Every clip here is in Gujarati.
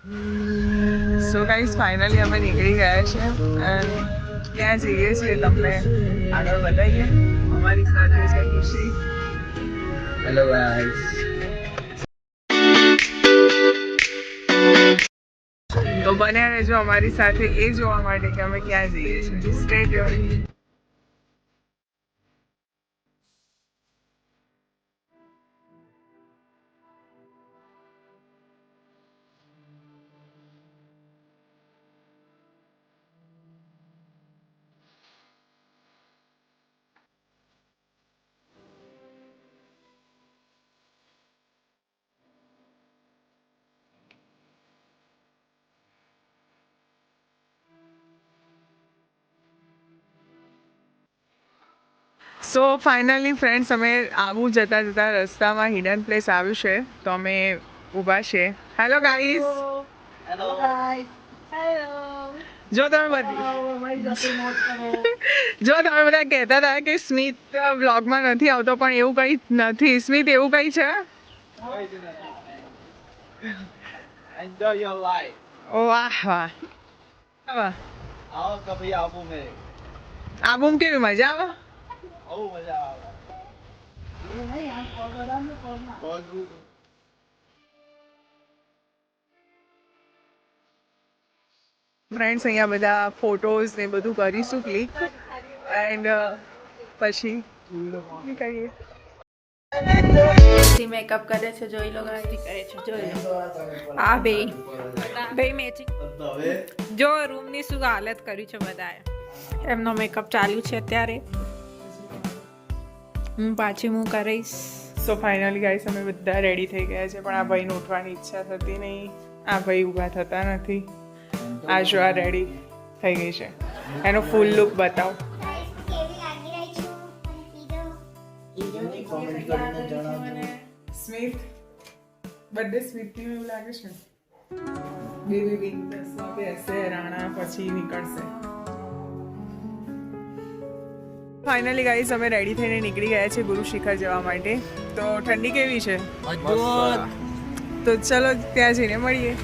સો ગાઈસ ફાઇનલી અમે નીકળી ગયા છે અને ક્યાં જઈએ છીએ તમને આગળ બતાવીએ. અમારી સાથે છે ખુશી. Hello guys. તો બન્યા રહેજો અમારી સાથે એ જોવા માટે કે અમે ક્યાં જઈએ છીએ. Stay tune. So finally friends અમે આવું જતા જતા રસ્તામાં હિડન પ્લેસ આવ્યું છે તો અમે ઊભા છે. Hello guys. Hello guys. Hello. જો તમે બધા કહેતા હતા કે સ્મિત વ્લોગમાં નથી આવતો પણ એવું કંઈ નથી. સ્મિત એવું કંઈ છે? Enjoy your life. ઓ વાહ વાહ વાહ. आओ कभी आबू में. આબુમ કેવી મજા આવે? બહુ મજા આવે. ફ્રેન્ડ્સ અહીંયા બધા ફોટોઝ ને બધું કરીશું ક્લિક એન્ડ પછી નીકળીએ. મેકઅપ કરે છે જોઈ લો ગાઈસ. કરે છે જોઈ લો. આ બે મેચિંગ જો રૂમ ની શું હાલત કરી છે બધાએ. એમનો મેકઅપ ચાલુ છે અત્યારે. હું પાછી હું કરીશ. સો ફાઇનલી ગાઈસ અમે બધા રેડી થઈ ગયા છે પણ આ ભાઈને ઉઠવાની ઈચ્છા થતી નહીં. આ ભાઈ ઊભા થતા નથી. આ જો આ રેડી થઈ ગઈ છે. એનો ફૂલ લુક બતાવો. સ્મિત બર્થડે સ્મિતની એવું લાગે છે. બેબી વિન્ટર્સમાં બેસે રાણા પછી નીકળશે. ફાઇનલી ગાઈસ અમે રેડી થઈને નીકળી ગયા છે ગુરુ શિખર જવા માટે. તો ઠંડી કેવી છે? તો ચલો ત્યાં જઈને મળીએ.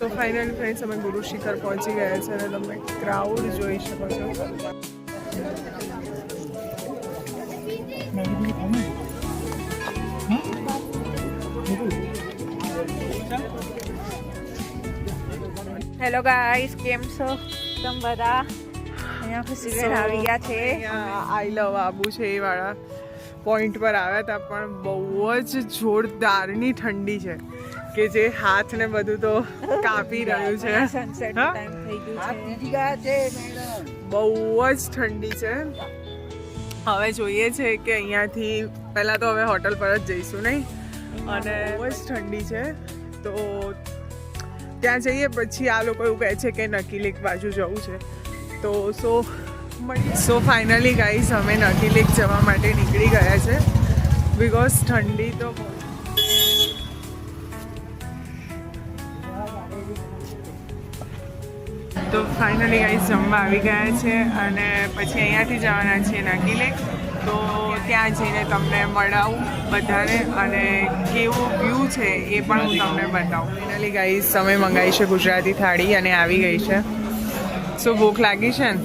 તો ફાઇનલ ફ્રેન્ડ્સ અમે ગુરુ શિખર પહોંચી ગયા છે અને તમે ક્રાઉડ જોઈ શકો છો. હેલો ગાઈસ કેમ છો તમે બધા? અહીંયા ખુશીબેન આવી ગયા છે. આઈ લવ આબુ છે એ વાળા પોઈન્ટ પર આવ્યા હતા પણ બહુ જ જોરદારની ઠંડી છે કે જે હાથ ને બધું તો કાપી રહ્યું છે. સનસેટ ટાઈમ થઈ ગયું છે. બહુ જ ઠંડી છે. હવે જોઈએ છે કે અહીંયાથી પહેલાં તો હવે હોટલ પર જ જઈશું નહીં અને બહુ જ ઠંડી છે તો ત્યાં જઈએ પછી આ લોકો એવું કહે છે કે નકીલેક બાજુ જવું છે તો સો ફાઇનલી ગાઈસ અમે નકીલેક જવા માટે નીકળી ગયા છે બિકોઝ ઠંડી તો તો ફાઇનલી ગાઈસ જમવા આવી ગયા છે અને પછી અહીંયાથી જવાના છીએ નકીલેક. તો ત્યાં જઈને તમને મળાવું બધાને અને કેવું વ્યૂ છે એ પણ હું તમને બતાવું. ફાઇનલી ગાઈસ તમે મંગાવી છે ગુજરાતી થાળી અને આવી ગઈ છે. શું ભૂખ લાગી છે ને?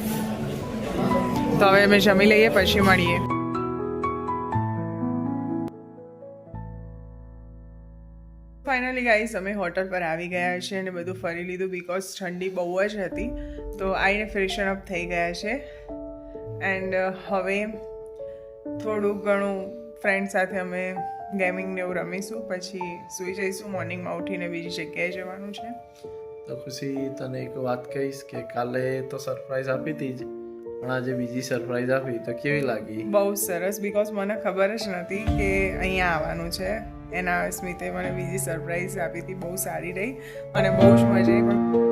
તો હવે અમે જમી લઈએ પછી મળીએ. ફાઇનલી ગાઈસ અમે હોટલ પર આવી ગયા છે અને બધું ફરી લીધું બિકોઝ ઠંડી બહુ જ હતી તો આવીને ફ્રેશન અપ થઈ ગયા છે એન્ડ હવે થોડું ઘણું ફ્રેન્ડ સાથે અમે ગેમિંગ ને એવું રમીશું પછી સૂઈ જઈશું. મોર્નિંગમાં ઉઠીને બીજી જગ્યાએ જવાનું છે. તો ખુશી તને એક વાત કહીશ કે કાલે તો સરપ્રાઈઝ આપી હતી જ પણ આજે બીજી સરપ્રાઈઝ આપી તો કેવી લાગી? બહુ સરસ બિકોઝ મને ખબર જ નથી કે અહીંયા આવવાનું છે. એના સ્મિતે મને બીજી સરપ્રાઈઝ આપી હતી બહુ સારી રહી અને બહુ જ મજા આવી.